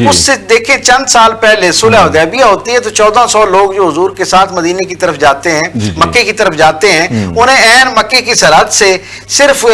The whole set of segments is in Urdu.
اس سے دیکھیں چند سال پہلے صلح حدیبیہ ہوتی ہے تو 1400 لوگ جو حضور کے ساتھ مدینے کی طرف جاتے ہیں, مکے کی طرف جاتے ہیں, انہیں عین مکے کی سرحد سے صرف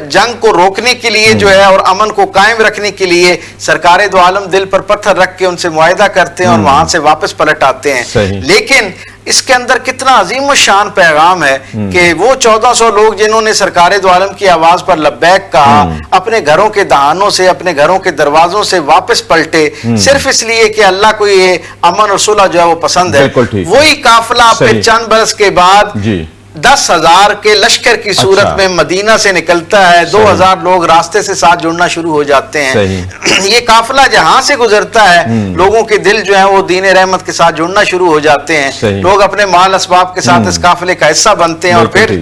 جنگ کو روکنے کے لیے جو ہے اور امن کو قائم رکھنے کے لیے سرکار دو عالم دل پر پتھر رکھ کے ان سے معاہدہ کرتے ہیں اور وہاں سے واپس پلٹ آتے ہیں. لیکن اس کے اندر کتنا عظیم الشان پیغام ہے کہ وہ 1400 لوگ جنہوں نے سرکار دو عالم کی آواز پر لبیک کہا, اپنے گھروں کے دہانوں سے, اپنے گھروں کے دروازوں سے واپس پلٹے صرف اس لیے کہ اللہ کو یہ امن اور صلح جو ہے وہ پسند ہے. وہی قافلہ پھر چند برس کے بعد 10,000 کے لشکر کی صورت میں مدینہ سے نکلتا ہے. 2,000 لوگ راستے سے ساتھ جڑنا شروع ہو جاتے ہیں. یہ قافلہ جہاں سے گزرتا ہے لوگوں کے دل جو ہیں وہ دین رحمت کے ساتھ جڑنا شروع ہو جاتے ہیں. لوگ اپنے مال اسباب کے ساتھ اس قافلے کا حصہ بنتے ہیں اور پھر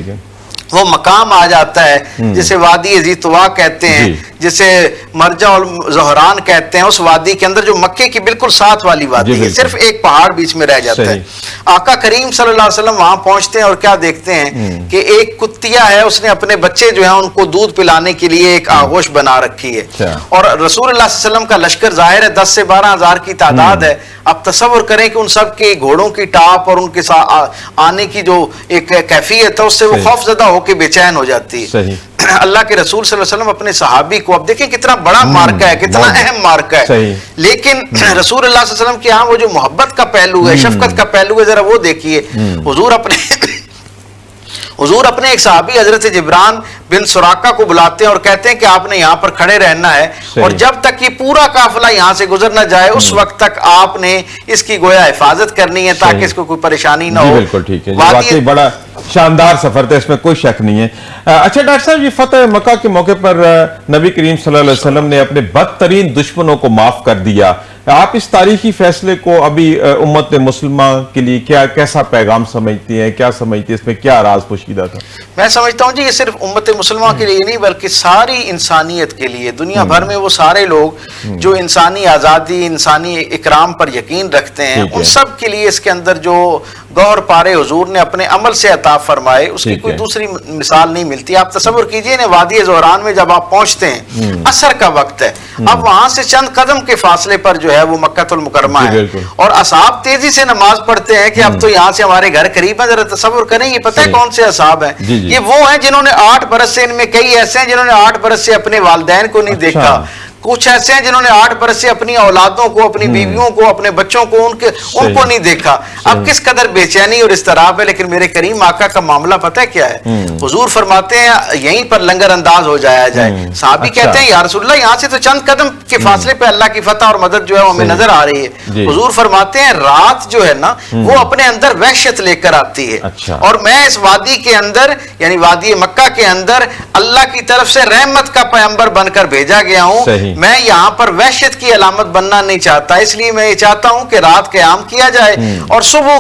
وہ مقام آ جاتا ہے جسے وادی ذی طوا کہتے ہیں, جسے مرجع الزہران کہتے ہیں. اس وادی کے اندر جو مکے کی بالکل ساتھ والی وادی ہے, صرف ایک پہاڑ بیچ میں رہ جاتا ہے. آقا کریم صلی اللہ علیہ وسلم وہاں پہنچتے ہیں اور کیا دیکھتے ہیں کہ ایک کتیا ہے, اس نے اپنے بچے جو ہیں ان کو دودھ پلانے کے لیے ایک آغوش بنا رکھی ہے. اور رسول اللہ صلی اللہ علیہ وسلم کا لشکر ظاہر ہے 10 سے 12 ہزار کی تعداد ہے. اب تصور کریں کہ ان سب کے گھوڑوں کی ٹاپ اور ان کے آنے کی جو ایک کیفیت ہے اس سے وہ خوف زدہ ہو کے بے چین ہو جاتی ہے. اللہ کے رسول صلی اللہ علیہ وسلم اپنے صحابی کو, اب دیکھیں کتنا بڑا مارکہ ہے, کتنا اہم مارکہ ہے, لیکن رسول اللہ صلی اللہ علیہ وسلم کے ہاں وہ جو محبت کا پہلو ہے, شفقت کا پہلو ہے, ذرا وہ دیکھیے. حضور اپنے ایک صحابی حضرت جبران بن سراقہ کو بلاتے ہیں اور کہتے ہیں کہ آپ نے یہاں پر کھڑے رہنا ہے اور جب تک یہ پورا قافلہ یہاں سے گزر نہ جائے اس وقت تک آپ نے اس کی گویا حفاظت کرنی ہے تاکہ اس کو کوئی پریشانی نہ ہو. بالکل ٹھیک ہے, واقعی بڑا شاندار سفر تھا, اس میں کوئی شک نہیں ہے. اچھا ڈاکٹر صاحب, یہ فتح مکہ کے موقع پر نبی کریم صلی اللہ علیہ وسلم نے اپنے بدترین دشمنوں کو معاف کر دیا. آپ اس تاریخی فیصلے کو ابھی امت مسلمہ کے لیے کیسا پیغام سمجھتی ہیں, کیا سمجھتی ہیں, اس میں کیا راز پوشیدہ تھا؟ میں سمجھتا ہوں جی یہ صرف امت مسلمہ کے لیے نہیں بلکہ ساری انسانیت کے لیے, دنیا بھر میں وہ سارے لوگ جو انسانی آزادی, انسانی اکرام پر یقین رکھتے ہیں, ان سب کے لیے اس کے اندر جو گوہر پارے حضور نے اپنے عمل سے عطا فرمائے اس کی کوئی دوسری مثال نہیں ملتی. آپ تصور کیجئے نا, وادی زہران میں جب آپ پہنچتے ہیں عصر کا وقت ہے, اب وہاں سے چند قدم کے فاصلے پر جو ہے وہ مکہ المکرمہ ہے اور اصحاب تیزی سے نماز پڑھتے ہیں کہ اب تو یہاں سے ہمارے گھر قریب ہے. ذرا تصور کریں, یہ پتہ ہے کون سے اصحاب ہیں؟ یہ وہ ہیں جنہوں نے 8 برس سے, ان میں کئی ایسے ہیں جنہوں نے 8 برس سے اپنے والدین کو نہیں دیکھا, کچھ ایسے ہیں جنہوں نے 8 برس سے اپنی اولادوں کو, اپنی بیویوں کو, اپنے بچوں کو ان کو نہیں دیکھا. اب کس قدر بے چینی اور اضطراب ہے, لیکن میرے کریم آقا کا معاملہ پتہ ہے کیا ہے؟ حضور فرماتے ہیں یہیں پر لنگر انداز ہو جایا جائے. صحابی کہتے ہیں یا رسول اللہ یہاں سے تو چند قدم کے فاصلے پہ اللہ کی فتح اور مدد جو ہے ہمیں نظر آ رہی ہے. حضور فرماتے ہیں رات جو ہے نا وہ اپنے اندر وحشت لے کر آتی ہے, اور میں اس وادی کے اندر یعنی وادی مکہ کے اندر اللہ کی طرف سے رحمت کا پیغمبر بن کر بھیجا گیا ہوں. میں یہاں پر وحشت کی علامت بننا نہیں چاہتا, اس لیے میں یہ چاہتا ہوں کہ رات قیام کیا جائے اور صبح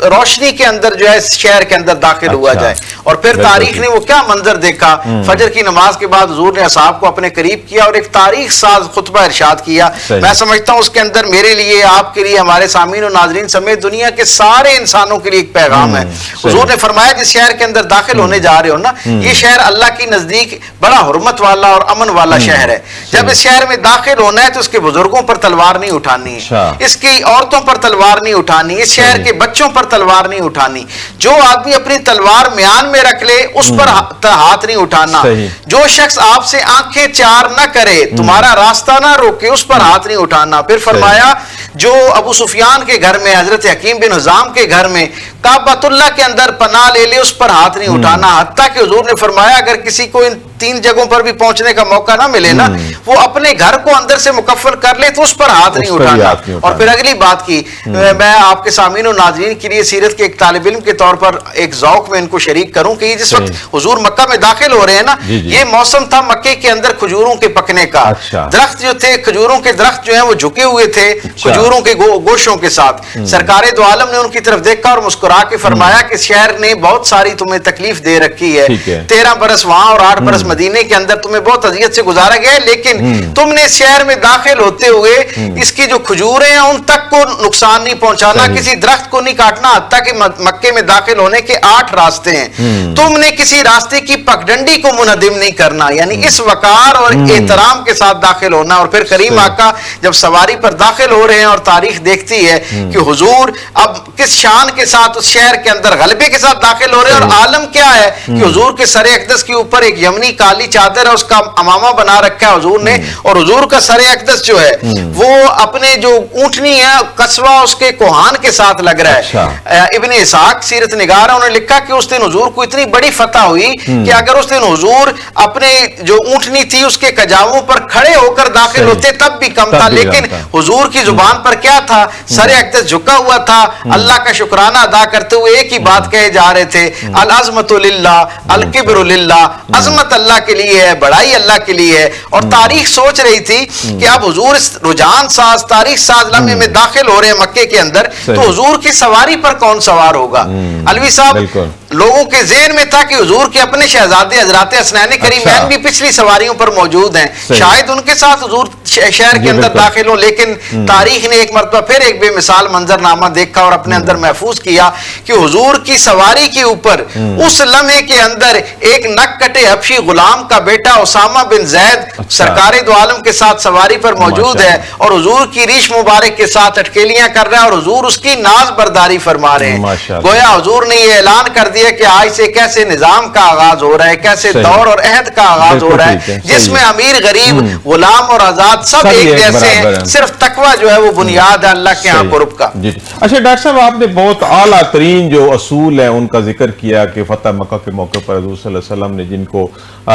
روشنی کے اندر جو ہے شہر کے اندر داخل ہوا جائے. اور پھر تاریخ نے وہ کیا منظر دیکھا, فجر کی نماز کے بعد حضور نے اصحاب کو اپنے قریب کیا اور ایک تاریخ ساز خطبہ ارشاد کیا. میں سمجھتا ہوں اس کے اندر میرے لیے, آپ کے لیے, ہمارے سامعین و ناظرین سمیت دنیا کے سارے انسانوں کے لیے ایک پیغام ہے. حضور نے فرمایا جس شہر کے اندر داخل ہونے جا رہے ہو نا, یہ شہر اللہ کی نزدیک بڑا حرمت والا اور امن والا شہر ہے. جب اس شہر میں داخل ہونا ہے تو اس کے بزرگوں پر تلوار نہیں اٹھانی ہے, اس کی عورتوں پر تلوار نہیں اٹھانی, اس شہر کے بچوں پر تلوار نہیں اٹھانی. جو آدمی اپنی تلوار میان میں رکھ لے اس پر ہاتھ نہیں اٹھانا. جو شخص آپ سے آنکھیں چار نہ کرے, تمہارا راستہ نہ روکے, اس پر ہاتھ نہیں اٹھانا. پھر فرمایا جو ابو سفیان کے گھر میں, حضرت حکیم بن حزام کے گھر میں کعبۃ اللہ کے اندر پناہ لے لے, اس پر ہاتھ نہیں اٹھانا. حتیٰ کہ حضور نے فرمایا اگر کسی کو ان 3 جگہوں پر بھی پہنچنے کا موقع نہ ملے نا, وہ اپنے گھر کو اندر سے مکفل کر لے تو اس پر ہاتھ نہیں اٹھانا. اور پھر اگلی بات کی, میں آپ کے سامعین و ناظرین کے لیے سیرت کے ایک طالب علم کے طور پر ایک ذوق میں ان کو شریک کروں کہ یہ جس وقت حضور مکہ میں داخل ہو رہے ہیں نا, یہ موسم تھا مکے کے اندر کھجوروں کے پکنے کا. درخت جو تھے, کھجوروں کے درخت جو ہیں وہ جھکے ہوئے تھے کھجوروں کے گوشوں کے ساتھ. سرکار دو عالم نے ان کی طرف دیکھا اور مسکرا کے فرمایا کہ شہر نے بہت ساری تمہیں تکلیف دے رکھی ہے, 13 برس وہاں اور 8 برس مدینے کے اندر تمہیں بہت اذیت سے گزارا گیا ہے، لیکن تم نے اس شہر میں داخل ہوتے ہوئے اس کی جو کھجوریں ہیں ان تک کو نقصان نہیں پہنچانا، کسی درخت کو نہیں کاٹنا، حتیٰ کہ مکے میں داخل ہونے کے 8 راستے ہیں، تم نے کسی راستے کی پگڈنڈی کو منہدم نہیں کرنا، یعنی اس وقار اور احترام کے ساتھ داخل ہونا۔ اور پھر کریم آقا جب سواری پر داخل ہو رہے ہیں اور تاریخ دیکھتی ہے کہ حضور اب کس شان کے ساتھ اس شہر کے اندر غلبے کے ساتھ داخل ہو رہے ہیں، اور عالم کیا ہے کہ حضور کے سر اقدس کے اوپر ایک یمنی کالی چادر ہے، اس کا امامہ بنا رکھا ہے حضور نے، اور حضور کا سر اقدس جو ہے وہ اپنے جو اونٹنی ہے قصوہ اس کے کوہان کے ساتھ لگ رہا ہے۔ ابن اسحاق سیرت نگار ہے، انہوں نے لکھا کہ اس دن حضور کو اتنی بڑی فتح ہوئی کہ اگر اس دن حضور اپنے جو اونٹنی تھی اس کے کجاووں پر کھڑے ہو کر داخل ہوتے تب بھی کم تھا، لیکن حضور کی زبان پر کیا تھا؟ سر اقدس جھکا ہوا تھا، اللہ کا شکرانہ ادا کرتے ہوئے ایک ہی بات کہے جا رہے تھے، العظمت للہ الکبر للہ، عظمت اللہ کے لیے ہے، بڑائی اللہ کے لیے ہے۔ اور تاریخ سوچ رہی تھی کہ اب حضور اس رجحان ساز تاریخ ساز لمحے میں داخل ہو رہے ہیں مکے کے اندر، تو حضور کی سواری پر کون سوار ہوگا؟ علوی صاحب، لوگوں کے ذہن میں تھا کہ حضور کے اپنے شہزادے حضرات حسنین کریمین بھی پچھلی سواریوں پر موجود ہیں، شاید ان کے ساتھ حضور شہر کے اندر داخل ہوں، لیکن تاریخ نے ایک مرتبہ پھر ایک بے مثال منظرنامہ دیکھا اور اپنے اندر محفوظ کیا کہ حضور کی سواری کے اوپر اس لمحے کے اندر ایک نک کٹے حبشی غلام کا بیٹا اسامہ بن زید سرکار دو عالم کے ساتھ سواری پر موجود ہے، اور حضور کی ریش مبارک کے ساتھ اٹکیلیاں کر رہا ہے، اور حضور اس کی ناز برداری فرما رہے ہیں۔ گویا حضور نے یہ اعلان کر دیا کہ آج سے کیسے نظام کا آغاز ہو رہا ہے، کیسے دور اور عہد کا آغاز ہو رہا ہے، جس میں امیر غریب غلام اور آزاد سب ایک جیسے ہیں، صرف تقوی جو ہے وہ بنیاد ہے اللہ کے ہاں قرب کا۔ اچھا ڈاکٹر صاحب، آپ نے بہت اعلیٰ ترین جو اصول ہیں ان کا ذکر کیا کہ فتح مکہ کے موقع پر حضور صلی اللہ علیہ وسلم نے جن کو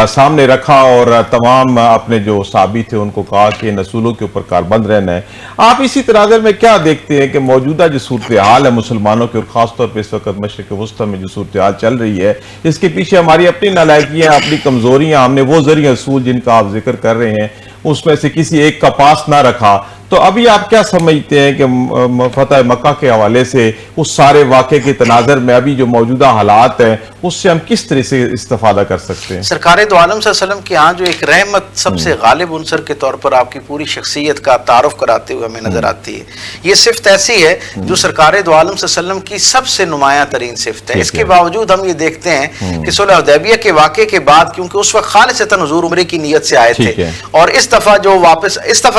سامنے رکھا اور تمام اپنے جو صحابی تھے ان کو کہا کہ ان اصولوں کے اوپر کاربند رہنا ہے۔ آپ اسی تناظر میں کیا دیکھتے ہیں کہ موجودہ جو صورتحال ہے مسلمانوں کی، اور خاص طور پہ اس وقت مشرق وسطیٰ میں جو صورتحال چل رہی ہے، اس کے پیچھے ہماری اپنی نالائکیاں، اپنی کمزوریاں، ہم نے وہ ذریعہ اصول جن کا آپ ذکر کر رہے ہیں اس میں سے کسی ایک کا پاس نہ رکھا، تو ابھی آپ کیا سمجھتے ہیں کہ فتح مکہ کے حوالے سے اس سارے واقعے کے تناظر میں ابھی جو موجودہ حالات ہیں اس سے ہم کس طرح سے استفادہ کر سکتے ہیں؟ سرکار دو عالم صلی اللہ علیہ وسلم کی ہاں جو ایک رحمت سب سے غالب عنصر کے طور پر آپ کی پوری شخصیت کا تعارف کراتے ہوئے ہمیں نظر آتی ہے، یہ صفت ایسی ہے جو سرکار دو عالم صلی اللہ علیہ وسلم کی سب سے نمایاں ترین صفت ہے۔ اس کے باوجود ہم یہ دیکھتے ہیں کہ صلح حدیبیہ کے واقعے کے بعد، کیونکہ اس وقت خالصتاً حضور عمرے کی نیت سے آئے تھے، اور اس دفعہ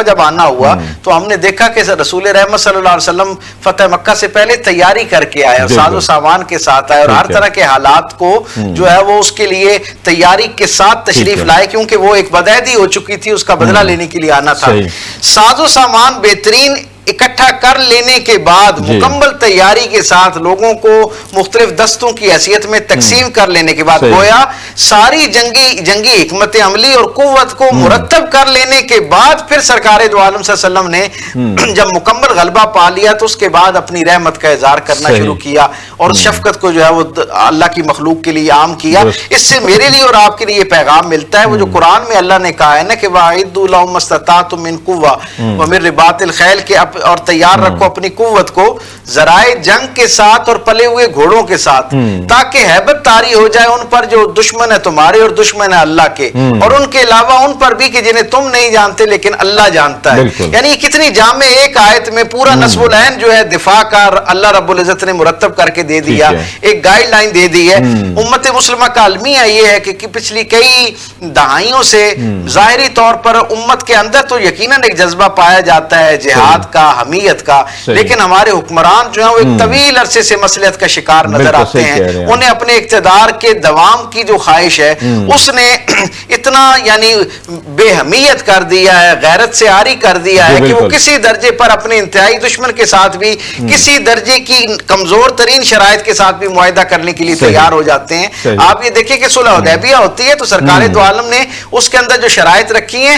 جب آنا ہوا تو ہم نے دیکھا کہ رسول رحمت صلی اللہ علیہ وسلم فتح مکہ سے پہلے تیاری کر کے آئے اور ساز و سامان کے ساتھ آئے، اور ہر طرح کے حالات کو جو ہے وہ اس کے لیے تیاری کے ساتھ تشریف لائے، کیونکہ وہ ایک بدعہدی ہو چکی تھی، اس کا بدلہ لینے کے لیے آنا تھا۔ ساز و سامان بہترین اکٹھا کر لینے کے بعد مکمل تیاری کے ساتھ لوگوں کو مختلف دستوں کی حیثیت میں تقسیم کر لینے کے بعد گویا ساری جنگی حکمت عملی اور قوت کو مرتب کر لینے کے بعد پھر سرکار دو عالم صلی اللہ علیہ وسلم نے جب مکمل غلبہ پا لیا تو اس کے بعد اپنی رحمت کا اظہار کرنا شروع کیا اور شفقت کو جو ہے وہ اللہ کی مخلوق کے لیے عام کیا۔ اس سے میرے لیے اور آپ کے لیے یہ پیغام ملتا ہے، وہ جو قرآن میں اللہ نے کہا ہے نا کہ وَأَعِدُّوا لَهُمْ مَا اسْتَطَعْتُم مِّن قُوَّةٍ وَمِن رِّبَاطِ الْخَيْلِ، کہ اور تیار رکھو اپنی قوت کو ذرائع جنگ کے ساتھ اور پلے ہوئے گھوڑوں کے ساتھ، تاکہ ہیبت طاری ہو جائے ان پر جو دشمن ہے تمہارے اور دشمن ہے اللہ کے، اور ان کے علاوہ ان پر بھی کہ جنہیں تم نہیں جانتے لیکن اللہ جانتا ہے۔ یعنی کتنی جامع ایک آیت میں پورا نصب العین جو ہے دفاع کا اللہ رب العزت نے مرتب کر کے دے دیا، ایک گائیڈ لائن دے دی ہے۔ امت مسلمہ کا المیہ یہ ہے کہ پچھلی کئی دہائیوں سے ظاہری طور پر امت کے اندر تو یقیناً ایک جذبہ پایا جاتا ہے جہاد کا، حمیت کا، لیکن ہمارے حکمران جو ہیں وہ ایک طویل عرصے سے مصلحت کا شکار نظر آتے ہیں۔ انہیں اپنے اقتدار کے دوام کی جو خواہش ہے اس نے اتنا یعنی بے حمیت کر دیا ہے، غیرت سے عاری کر دیا ہے کہ وہ کسی درجے پر اپنے انتہائی دشمن کے ساتھ بھی کسی درجے کی کمزور ترین شرائط کے ساتھ بھی معاہدہ کرنے کے لیے تیار ہو جاتے ہیں۔ آپ یہ دیکھیں کہ صلح حدیبیہ ہوتی ہے تو سرکار دو عالم نے اس کے اندر جو شرائط رکھی ہیں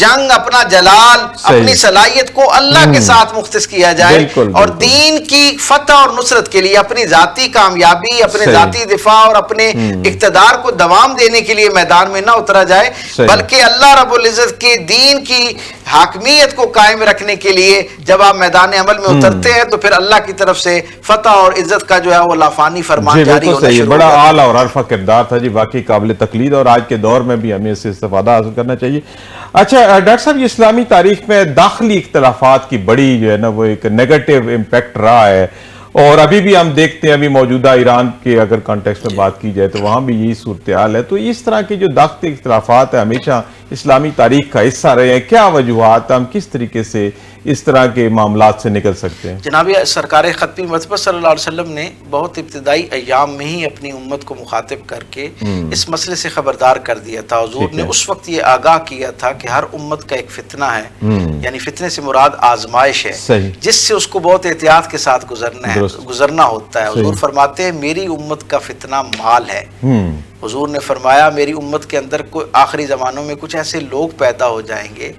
جنگ، اپنا جلال، اپنی صلاحیت کو اللہ کے ساتھ مختص کیا جائے اور دین کی فتح اور نصرت کے لیے اپنی ذاتی کامیابی، اپنے ذاتی دفاع اور اپنے اقتدار کو دوام دینے کے لیے میدان میں نہ اترا جائے، بلکہ اللہ رب العزت کے دین کی حاکمیت کو قائم رکھنے کے لیے جب آپ میدان عمل میں اترتے ہیں تو پھر اللہ کی طرف سے فتح اور عزت کا جو ہے وہ لافانی فرمان جاری ہونا شروع ہوتا ہے۔ بڑا اعلیٰ اور عرفہ کردار تھا جی، واقعی قابل تقلید، اور آج کے دور میں بھی ہمیں اس سے استفادہ حاصل کرنا چاہیے۔ اچھا ڈاکٹر صاحب، یہ اسلامی تاریخ میں داخلی اختلافات کی بڑی جو ہے نا وہ ایک نیگیٹو امپیکٹ رہا ہے، اور ابھی بھی ہم دیکھتے ہیں، ابھی موجودہ ایران کے اگر کانٹیکسٹ میں بات کی جائے تو وہاں بھی یہی صورتحال ہے۔ تو اس طرح کی جو داخلی اختلافات ہیں ہمیشہ اسلامی تاریخ کا حصہ رہے ہیں، کیا وجوہات، ہم کس طریقے سے اس طرح کے معاملات سے نکل سکتے ہیں؟ جناب سرکار ختمی مصطفیٰ صلی اللہ علیہ وسلم نے بہت ابتدائی ایام میں ہی اپنی امت کو مخاطب کر کے اس مسئلے سے خبردار کر دیا تھا۔ حضور نے اس وقت یہ آگاہ کیا تھا کہ ہر امت کا ایک فتنہ ہے، یعنی فتنے سے مراد آزمائش ہے، جس سے اس کو بہت احتیاط کے ساتھ گزرنا ہوتا ہے۔ حضور فرماتے ہیں میری امت کا فتنہ مال ہے۔ حضور نے فرمایا میری امت کے اندر آخری زمانوں میں کچھ ایسے لوگ پیدا ہو جائیں گے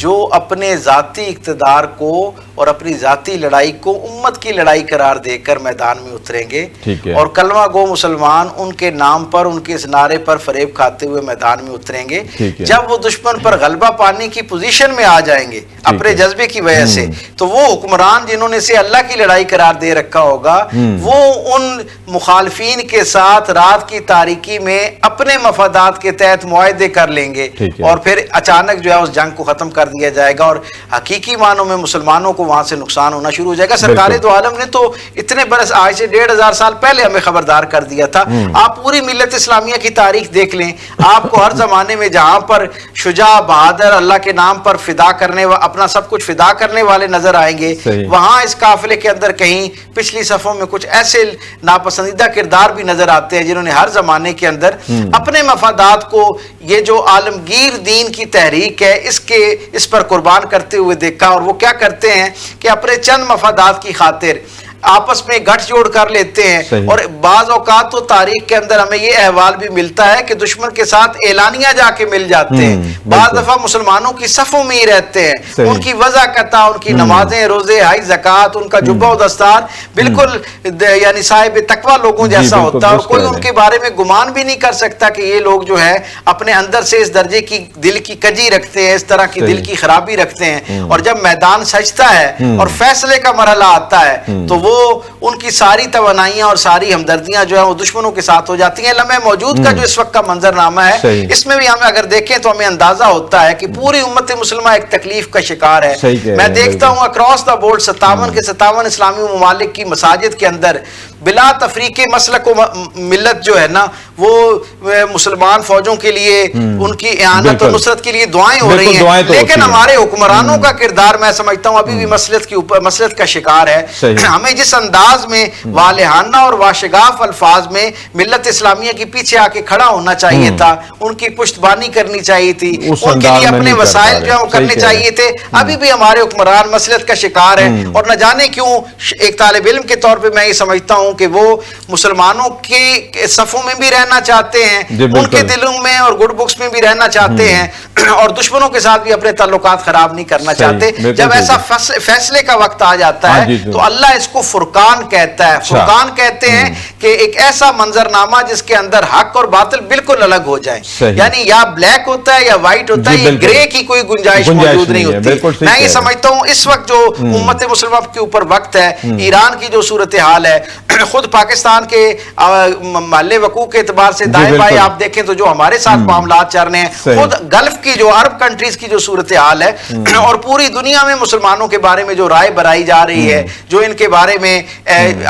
جو اپنے ذاتی اقتدار کو اور اپنی ذاتی لڑائی کو امت کی لڑائی قرار دے کر میدان میں اتریں گے، اور کلمہ گو مسلمان ان کے نام پر، ان کے اس نعرے پر فریب کھاتے ہوئے میدان میں اتریں گے۔ جب وہ دشمن پر غلبہ پانے کی پوزیشن میں آ جائیں گے اپنے جذبے کی وجہ سے، تو وہ حکمران جنہوں نے اسے اللہ کی لڑائی قرار دے رکھا ہوگا وہ ان مخالفین کے ساتھ رات کی تاریکی میں اپنے مفادات کے تحت معاہدے کر لیں گے، اور پھر اچانک جو ہے اس جنگ کو ختم کر دیا جائے گا، اور حقیقی معنوں میں مسلمانوں کو وہاں سے نقصان ہونا شروع ہو جائے گا۔ سرکار دو عالم نے تو اتنے برس، آج سے 1500 سال پہلے ہمیں خبردار کر دیا تھا۔ آپ پوری ملت اسلامیہ کی تاریخ دیکھ لیں، آپ کو ہر زمانے میں جہاں پر شجاع، بہادر، اللہ کے نام پر فدا کرنے، اپنا سب کچھ فدا کرنے والے نظر آئیں گے، وہاں اس قافلے کے اندر کہیں پچھلی صفوں میں کچھ ایسے ناپسندیدہ کردار بھی نظر آتے ہیں جنہوں نے ہر زمانے کے اندر اپنے مفادات کو، یہ جو عالمگیر دین کی تحریک ہے اس پر قربان کرتے ہوئے دیکھا۔ اور وہ کیا کرتے ہیں کہ اپنے چند مفادات کی خاطر آپس میں گٹھ جوڑ کر لیتے ہیں، اور بعض اوقات تو تاریخ کے اندر ہمیں یہ احوال بھی ملتا ہے کہ دشمن کے ساتھ اعلانیہ جا کے مل جاتے ہیں، بعض دفعہ مسلمانوں کی صفوں میں ہی رہتے ہیں، ان کی وضع قطع، ان کی نمازیں، روزے، حج، زکوٰۃ، ان کا جبہ و دستار بالکل یعنی صاحب تقویٰ لوگوں جیسا ہوتا ہے، اور کوئی ان کے بارے میں گمان بھی نہیں کر سکتا کہ یہ لوگ جو ہے اپنے اندر سے اس درجے کی دل کی کجی رکھتے ہیں، اس طرح کی دل کی خرابی رکھتے ہیں۔ اور جب میدان سجتا ہے اور فیصلے کا مرحلہ آتا ہے تو وہ ان کی ساری توانائیاں اور ساری ہمدردیاں جو ہیں وہ دشمنوں کے ساتھ ہو جاتی ہیں۔ لمحہ موجود کا جو اس وقت کا منظر نامہ ہے، اس میں بھی ہمیں اگر دیکھیں تو ہمیں اندازہ ہوتا ہے کہ پوری امت مسلمہ ایک تکلیف کا شکار ہے۔ میں دیکھتا ہوں اکراس دا بورڈ 57 کے 57 اسلامی ممالک کی مساجد کے اندر بلا تفریق مسلک و ملت جو ہے نا وہ مسلمان فوجوں کے لیے ان کی اعانت و نصرت کے لیے دعائیں ہو رہی ہیں، لیکن ہمارے حکمرانوں کا کردار میں سمجھتا ہوں ابھی بھی مسلط کا شکار ہے۔ ہمیں جس انداز میں والہانہ اور واشگاف الفاظ میں ملت اسلامیہ کے پیچھے آ کے کھڑا ہونا چاہیے تھا، ان کی پشتبانی کرنی چاہیے تھی، ان کے لیے اپنے وسائل جو کرنے چاہیے تھے، ابھی بھی ہمارے حکمران مسلط کا شکار ہے۔ اور نہ جانے کیوں ایک طالب علم کے طور پہ میں یہ سمجھتا ہوں کہ وہ مسلمانوں کے صفوں میں بھی رہنا چاہتے ہیں، ان کے دلوں میں اور گڈ بکس میں بھی رہنا چاہتے ہیں، اور دشمنوں کے ساتھ بھی اپنے تعلقات خراب نہیں کرنا چاہتے۔ جب ایسا فیصلے کا وقت آ جاتا ہے تو اللہ اس کو فرقان کہتا ہے۔ فرقان کہتے ہیں کہ ایک ایسا منظرنامہ جس کے اندر حق اور باطل بالکل الگ ہو جائیں، یعنی یا بلیک ہوتا ہے یا وائٹ ہوتا ہے، یہ گرے کی کوئی گنجائش موجود نہیں ہوتی۔ میں یہ سمجھتا ہوں اس وقت جو امت مسلمہ کے اوپر وقت ہے، ایران کی جو صورتحال ہے، خود پاکستان کے محل وقوع کے اعتبار سے دائیں بائیں آپ دیکھیں تو جو ہمارے ساتھ معاملات چل رہے ہیں، خود گلف کی جو عرب کنٹریز کی جو صورتحال ہے، اور پوری دنیا میں مسلمانوں کے بارے میں جو رائے برائی جا رہی ہے، جو ان کے بارے میں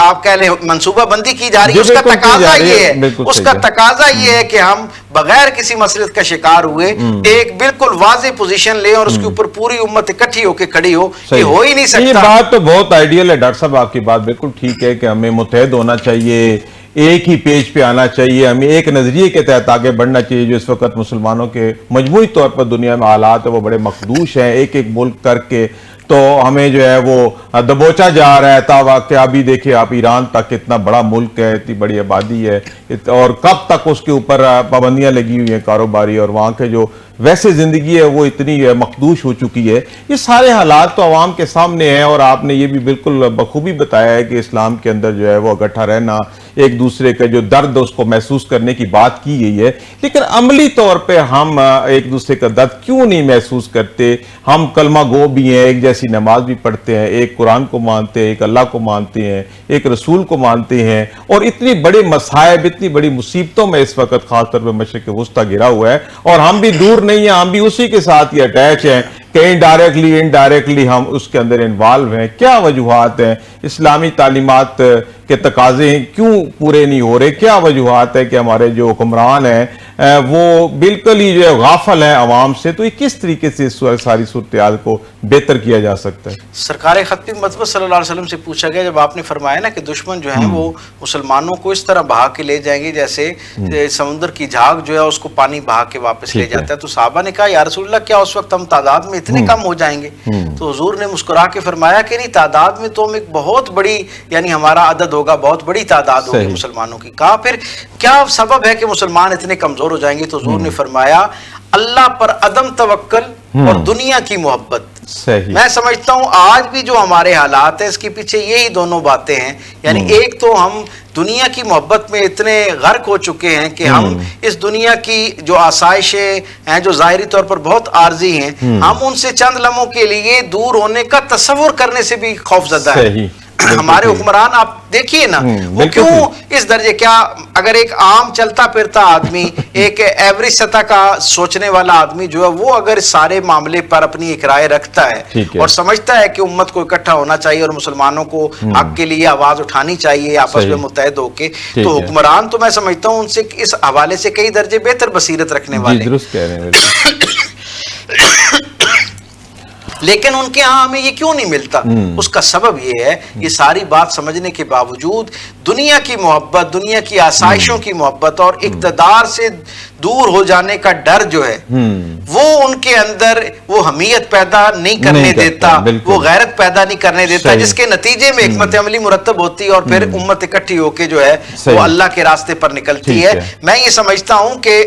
آپ کہہ لیں منصوبہ بندی کی جا رہی ہے، اس کا تقاضا یہ ہے کہ ہم بغیر کسی مسلط کا شکار ہوئے ایک بالکل واضح پوزیشن لیں اور اس کے اوپر پوری امت اکٹھی ہو کے کھڑی ہو۔ یہ ہو ہی نہیں سکتا۔ یہ بات تو بہت آئیڈیل ہے ڈاکٹر صاحب، آپ کی بات بالکل ٹھیک ہے کہ ہمیں متحد ہونا چاہیے، ایک ہی پیج پہ آنا چاہیے، ہمیں ایک نظریے کے تحت آگے بڑھنا چاہیے۔ جو اس وقت مسلمانوں کے مجموعی طور پر دنیا میں حالات ہیں وہ بڑے مخدوش ہیں، ایک ایک ملک کر کے تو ہمیں جو ہے وہ دبوچا جا رہا ہے۔ تاوا کہ ابھی دیکھیں آپ ایران تک اتنا بڑا ملک ہے، اتنی بڑی آبادی ہے، اور کب تک اس کے اوپر پابندیاں لگی ہوئی ہیں کاروباری، اور وہاں کے جو ویسے زندگی ہے وہ اتنی مخدوش ہو چکی ہے. یہ سارے حالات تو عوام کے سامنے ہیں اور آپ نے یہ بھی بالکل بخوبی بتایا ہے کہ اسلام کے اندر جو ہے وہ اکٹھا رہنا, ایک دوسرے کا جو درد اس کو محسوس کرنے کی بات کی گئی ہے. لیکن عملی طور پہ ہم ایک دوسرے کا درد کیوں نہیں محسوس کرتے؟ ہم کلمہ گو بھی ہیں, ایک جیسی نماز بھی پڑھتے ہیں, ایک قرآن کو مانتے ہیں, ایک اللہ کو مانتے ہیں, ایک رسول کو مانتے ہیں, اور اتنی بڑے مصائب, اتنی بڑی مصیبتوں میں اس وقت خاص طور پہ مشرق وسطیٰ گھرا ہوا ہے, اور ہم بھی دور نہیں ہیں, ہم بھی اسی کے ساتھ ہی اٹیچ ہیں کہ انڈائریکٹلی ہم اس کے اندر انوالو ہیں. کیا وجوہات ہیں؟ اسلامی تعلیمات کے تقاضے کیوں پورے نہیں ہو رہے؟ کیا وجوہات ہے کہ ہمارے جو حکمران ہیں وہ بالکل ہی جو ہے غافل ہیں عوام سے؟ تو یہ کس طریقے سے اس ساری صورتحال کو بہتر کیا جا سکتا ہے؟ سرکار ختم مطبوع صلی اللہ علیہ وسلم سے پوچھا گیا, جب آپ نے فرمایا نا کہ دشمن جو ہیں وہ مسلمانوں کو اس طرح بہا کے لے جائیں گے جیسے سمندر کی جھاگ جو ہے اس کو پانی بہا کے واپس لے جاتا ہے, تو صحابہ نے کہا یا رسول اللہ کیا اس وقت ہم تعداد میں اتنے کم ہو جائیں گے؟ تو حضور نے مسکرا کے فرمایا کہ نہیں, تعداد میں تو ہم ایک بہت بڑی, یعنی ہمارا عدد ہوگا, بہت بڑی تعداد ہوگی مسلمانوں کی. کہا پھر کیا سبب ہے کہ مسلمان اتنے کمزور ہو جائیں گے؟ تو حضور نے فرمایا اللہ پر عدم توکل اور دنیا کی محبت. میں سمجھتا ہوں آج بھی جو ہمارے حالات ہیں اس کے پیچھے یہی دونوں باتیں ہیں. یعنی ایک تو ہم دنیا کی محبت میں اتنے غرق ہو چکے ہیں کہ ہم اس دنیا کی جو آسائشیں ہیں جو ظاہری طور پر بہت عارضی ہیں, ہم ان سے چند لمحوں کے لیے دور ہونے کا تصور کرنے سے بھی خوف زدہ ہیں. ہمارے حکمران آپ دیکھیے نا, وہ کیوں اس درجے, کیا اگر ایک عام چلتا پھرتا آدمی, ایک ایوریج سطح کا سوچنے والا آدمی جو ہے وہ اگر اس سارے معاملے پر اپنی ایک رائے رکھتا ہے اور سمجھتا ہے کہ امت کو اکٹھا ہونا چاہیے اور مسلمانوں کو حق کے لیے آواز اٹھانی چاہیے آپس میں متحد ہو کے, تو حکمران تو میں سمجھتا ہوں ان سے اس حوالے سے کئی درجے بہتر بصیرت رکھنے والے. لیکن ان کے ہاں ہمیں یہ کیوں نہیں ملتا؟ اس کا سبب یہ ہے, یہ ساری بات سمجھنے کے باوجود دنیا کی محبت, دنیا کی آسائشوں کی محبت اور اقتدار سے دور ہو جانے کا ڈر جو ہے وہ ان کے اندر وہ حمیت پیدا نہیں کرنے دیتا, وہ غیرت پیدا نہیں کرنے دیتا, جس کے نتیجے میں حکمت عملی مرتب ہوتی ہے اور پھر امت اکٹھی ہو کے جو ہے وہ اللہ کے راستے پر نکلتی ہے. میں یہ سمجھتا ہوں کہ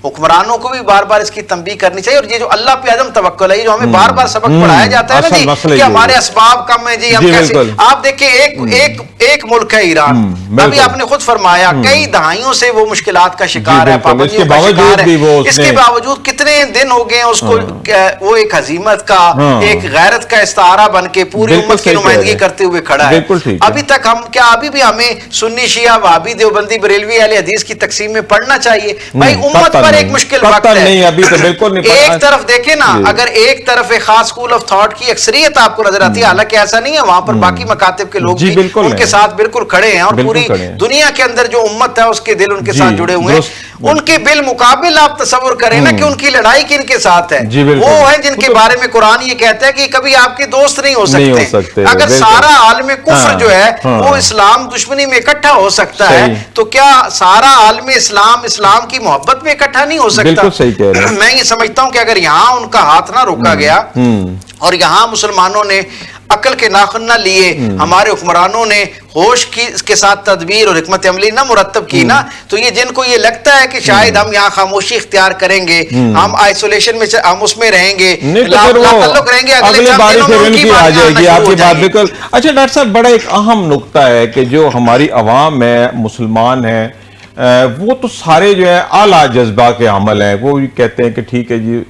حکمرانوں کو بھی بار بار اس کی تنبیہ کرنی چاہیے, اور یہ جو اللہ پہ عدم توکل ہے, جو ہمیں بار بار سبق پڑھایا جاتا ہے نا جی کہ ہمارے اسباب کم ہیں جی, ہم کیسے, آپ دیکھیں ایک ملک ہے ایران, ابھی آپ نے خود فرمایا کئی دہائیوں سے وہ مشکلات کا شکار ہے, پابندیوں کا شکار ہے, اس کے باوجود کتنے دن ہو گئے اس کو وہ ایک عظیمت کا, ایک غیرت کا استعارہ بن کے پوری امت کی نمائندگی کرتے ہوئے کھڑا ہے. ابھی تک ہم کیا, ابھی بھی ہمیں سنی شیعہ وہابی دیوبندی بریلوی اہل حدیث کی تقسیم میں پڑھنا چاہیے؟ بھائی امت پر ایک مشکل وقت ہے. ایک طرف دیکھیں نا, اگر ایک طرف ایک خاص اسکول آف تھاٹ کی اکثریت آپ کو نظر آتی ہے, حالانکہ ایسا نہیں ہے, وہاں پر باقی مکاتب کے لوگ بھی ان کے ساتھ بالکل کھڑے ہیں, اور پوری دنیا کے اندر جو امت ہے اس کے دل ان کے ساتھ جڑے ہوئے ہیں. ان کے بالمقابل آپ تصور کریں نا کہ ان کی لڑائی کن کے ساتھ ہے, وہ ہیں جن کے بارے میں قرآن یہ کہتا ہے کہ کبھی آپ کے دوست نہیں ہو سکتے. اگر سارا عالم کفر جو ہے وہ اسلام دشمنی میں اکٹھا ہو سکتا ہے, تو کیا سارا عالم اسلام کی محبت میں اکٹھا نہیں ہو سکتا؟ میں یہ سمجھتا ہوں کہ اگر یہاں ان کا ہاتھ نہ روکا گیا اور یہاں مسلمانوں نے عقل کے ناخن نہ لیے, ہمارے حکمرانوں نے ہوش کے ساتھ تدبیر اور حکمت عملی نہ مرتب کی نا, تو یہ جن کو یہ لگتا ہے کہ شاید ہم یہاں خاموشی اختیار کریں گے, ہم آئسولیشن میں ہم اس میں رہیں گے, تعلق رہیں گے, اگلے چند دنوں میں ان کی بات شروع ہو جائے گی. اچھا ڈاکٹر صاحب, بڑا ایک اہم نقطہ ہے کہ جو ہماری عوام ہے, مسلمان ہیں, وہ تو سارے جو ہے اعلیٰ جذبہ کے عمل ہیں, وہ کہتے ہیں کہ ٹھیک ہے جی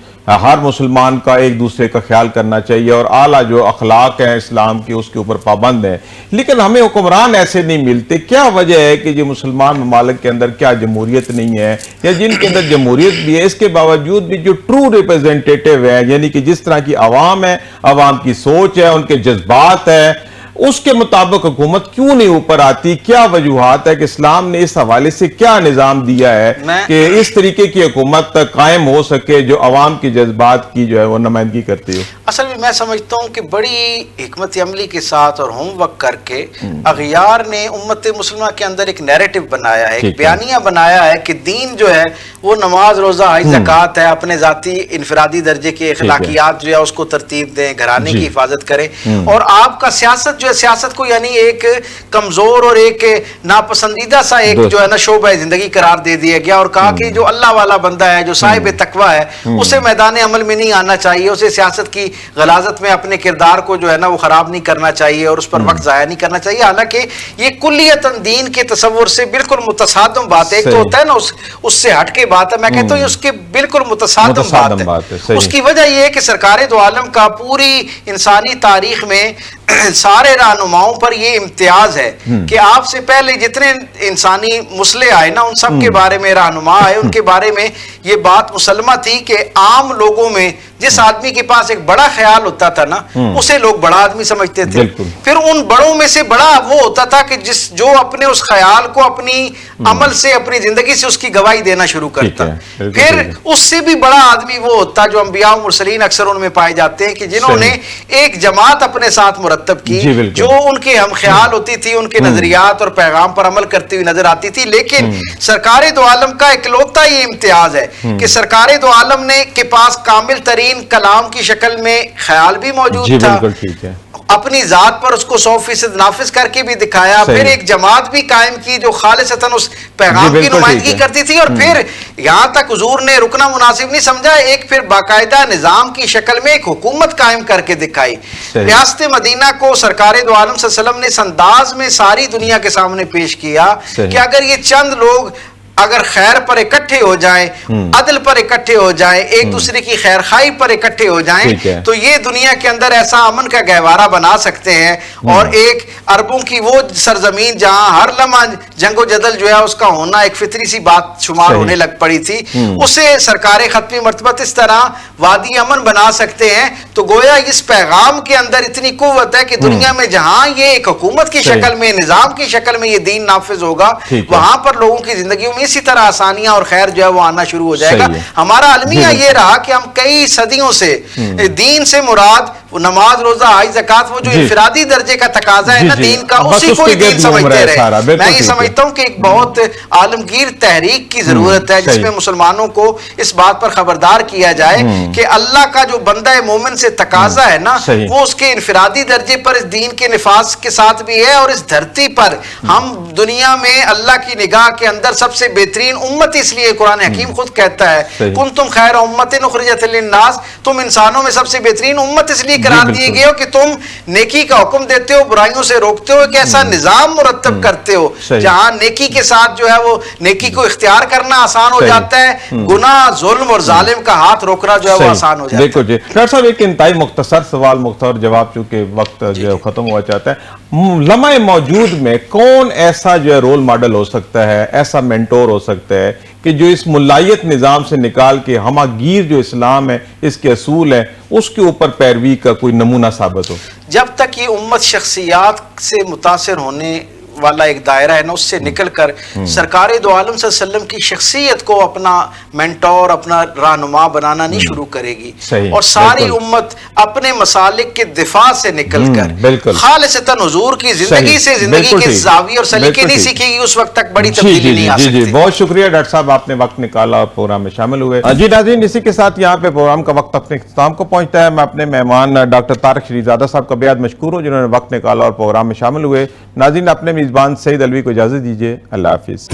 ہر مسلمان کا ایک دوسرے کا خیال کرنا چاہیے, اور اعلیٰ جو اخلاق ہیں اسلام کے اس کے اوپر پابند ہیں, لیکن ہمیں حکمران ایسے نہیں ملتے. کیا وجہ ہے کہ یہ مسلمان ممالک کے اندر کیا جمہوریت نہیں ہے, یا جن کے اندر جمہوریت بھی ہے اس کے باوجود بھی جو ٹرو ریپرزینٹیٹیو ہے, یعنی کہ جس طرح کی عوام ہے, عوام کی سوچ ہے, ان کے جذبات ہیں, اس کے مطابق حکومت کیوں نہیں اوپر آتی؟ کیا وجوہات ہے کہ اسلام نے اس حوالے سے کیا نظام دیا ہے کہ اس طریقے کی حکومت قائم ہو سکے جو عوام کے جذبات کی جو ہے وہ نمائندگی کرتی ہو؟ اصل میں سمجھتا ہوں کہ بڑی حکمت عملی کے ساتھ اور ہوم ورک کر کے اغیار نے امت مسلمہ کے اندر ایک نیریٹو بنایا ہے، ایک بیانیہ بنایا ہے کہ دین جو ہے وہ نماز، روزہ، حج، زکوٰۃ ہے، اپنے ذاتی انفرادی درجے کے اخلاقیات جو ہے اس کو ترتیب دیں، گھرانے کی حفاظت کریں، اور آپ کا سیاست جو ہے، سیاست کو یعنی ایک کمزور اور ایک ناپسندیدہ سا ایک جو ہے نا شعبہ زندگی قرار دے دیا گیا، اور کہا کہ جو اللہ والا بندہ ہے، جو صاحب تقوی ہے، اسے میدان عمل میں نہیں آنا چاہیے، اسے سیاست کی غلاظت میں اپنے کردار کو جو ہے نا وہ خراب نہیں کرنا چاہیے اور اس پر وقت ضائع نہیں کرنا چاہیے۔ حالانکہ یہ کلیتاً دین کے تصور سے بالکل متصادم بات ہے۔ ایک تو ہوتا ہے نا اس سے ہٹ کے بات ہے، میں کہتا ہوں یہ اس کے بالکل متصادم بات ہے۔ اس کی وجہ یہ ہے کہ سرکار دو عالم کا پوری انسانی تاریخ میں سارے رہنماؤں پر یہ امتیاز ہے کہ آپ سے پہلے جتنے انسانی مسلح آئے نا، ان سب کے بارے میں رہنما آئے، ان کے بارے میں یہ بات مسلمہ تھی کہ عام لوگوں میں جس آدمی کے پاس ایک بڑا خیال ہوتا تھا نا، اسے لوگ بڑا آدمی سمجھتے تھے۔ پھر ان بڑوں میں سے بڑا وہ ہوتا تھا کہ جو اپنے اس خیال کو اپنی عمل سے، اپنی زندگی سے اس کی گواہی دینا شروع کرتا۔ پھر اس سے بھی بڑا آدمی وہ ہوتا جو انبیاء و مرسلین اکثر ان میں پائے جاتے ہیں کہ جنہوں نے ایک جماعت اپنے ساتھ مرتب کی، جو ان کے ہم خیال ہوتی تھی، ان کے نظریات اور پیغام پر عمل کرتی ہوئی نظر آتی تھی۔ لیکن سرکار دو عالم کا اکلوتا یہ امتیاز ہے کہ سرکار دو عالم نے کے پاس کامل ترین کلام کی شکل میں خیال بھی موجود تھا، اپنی ذات پر اس کو 100% نافذ کر کے بھی دکھایا، پھر ایک جماعت بھی قائم کی جو خالصتاً اس پیغام کی نمائندگی کرتی تھی، اور پھر یہاں تک حضور نے رکنا مناسب نہیں سمجھا، ایک پھر باقاعدہ نظام کی شکل میں ایک حکومت قائم کر کے دکھائی۔ ریاست مدینہ کو سرکار دو عالم صلی اللہ علیہ وسلم نے اس انداز میں ساری دنیا کے سامنے پیش کیا کہ اگر یہ چند لوگ اگر خیر پر اکٹھے ہو جائیں، عدل پر اکٹھے ہو جائیں، ایک دوسرے کی خیر خواہی پر اکٹھے ہو جائیں، تو یہ دنیا کے اندر ایسا امن کا گہوارہ بنا سکتے ہیں، اور ایک عربوں کی وہ سرزمین جہاں ہر لمحہ جنگ و جدل جو ہے اس کا ہونا ایک فطری سی بات شمار ہونے لگ پڑی تھی، اسے سرکار ختمی مرتبت اس طرح وادی امن بنا سکتے ہیں۔ تو گویا اس پیغام کے اندر اتنی قوت ہے کہ دنیا میں جہاں یہ ایک حکومت کی شکل میں، نظام کی شکل میں یہ دین نافذ ہوگا، وہاں پر لوگوں کی زندگیوں میں اسی طرح آسانیاں اور خیر جو ہے وہ آنا شروع ہو جائے گا۔ ہمارا المیہ یہ رہا کہ ہم کئی صدیوں سے دین سے مراد نماز، روزہ، حج، زکوٰۃ، وہ جو انفرادی درجے کا تقاضا ہے نا دین کا، اسی کو ہی دین سمجھتے رہے۔ میں یہ سمجھتا ہوں کہ ایک بہت عالمگیر تحریک کی ضرورت ہے جس میں مسلمانوں کو اس بات پر خبردار کیا جائے کہ اللہ کا جو بندہ مومن سے تقاضا ہے نا، وہ اس کے انفرادی درجے پر اس دین کے نفاذ کے ساتھ بھی ہے، اور اس دھرتی پر ہم دنیا میں اللہ کی نگاہ کے اندر سب سے بہترین امت، اس لیے قرآن حکیم خود کہتا ہے کنتم خیر امت اخرجت للناس، تم انسانوں میں سب سے بہترین امت اس لیے قرار دیے گئے ہو کہ تم نیکی کا حکم دیتے ہو، برائیوں سے روکتے ہو، ایک ایسا نظام مرتب کرتے ہو جہاں نیکی کے ساتھ جو ہے وہ نیکی کو اختیار کرنا آسان ہو جاتا ہے، گناہ، ظلم اور ظالم کا ہاتھ روکنا جو ہے وہ آسان ہو جاتا ہے۔ دیکھو جی ڈاکٹر صاحب، ایک انتہائی مختصر سوال، مختصر جواب، چونکہ وقت جو ہے ختم ہوا چاہتا ہے، لمحہ موجود میں کون ایسا جو ہے رول ماڈل ہو سکتا ہے، ایسا مینٹور ہو سکتا ہے کہ جو اس ملائیت نظام سے نکال کے ہمہ گیر جو اسلام ہے، اس کے اصول ہیں، اس کے اوپر پیروی کا کوئی نمونہ ثابت ہو؟ جب تک یہ امت شخصیات سے متاثر ہونے والا ایک دائرہ ہے نا، اس سے نکل کر سرکار دو عالم صلی اللہ علیہ وسلم کی شخصیت کو اپنا مینٹور، اپنا رہنما بنانا نہیں شروع کرے گی، اور ساری امت اپنے مسالک کے دفاع سے نکل کر خالصتاً حضور کی زندگی سے زندگی کے زاویے اور سلیقے نہیں سیکھے گی، اس وقت تک بڑی تبدیلی نہیں آ سکتی۔ بہت شکریہ ڈاکٹر صاحب، آپ نے وقت نکالا اور پروگرام میں شامل ہوئے۔ جی ناظرین، اسی کے ساتھ یہاں پہ پروگرام کا وقت اپنے اختتام کو پہنچتا ہے۔ میں اپنے مہمان ڈاکٹر طارق شریفزادہ صاحب کا بیعت مشکور ہوں جنہوں نے وقت نکالا اور پروگرام میں شامل ہوئے۔ ناظرین، اپنے میزبان سعید علوی کو اجازت دیجیے، اللہ حافظ۔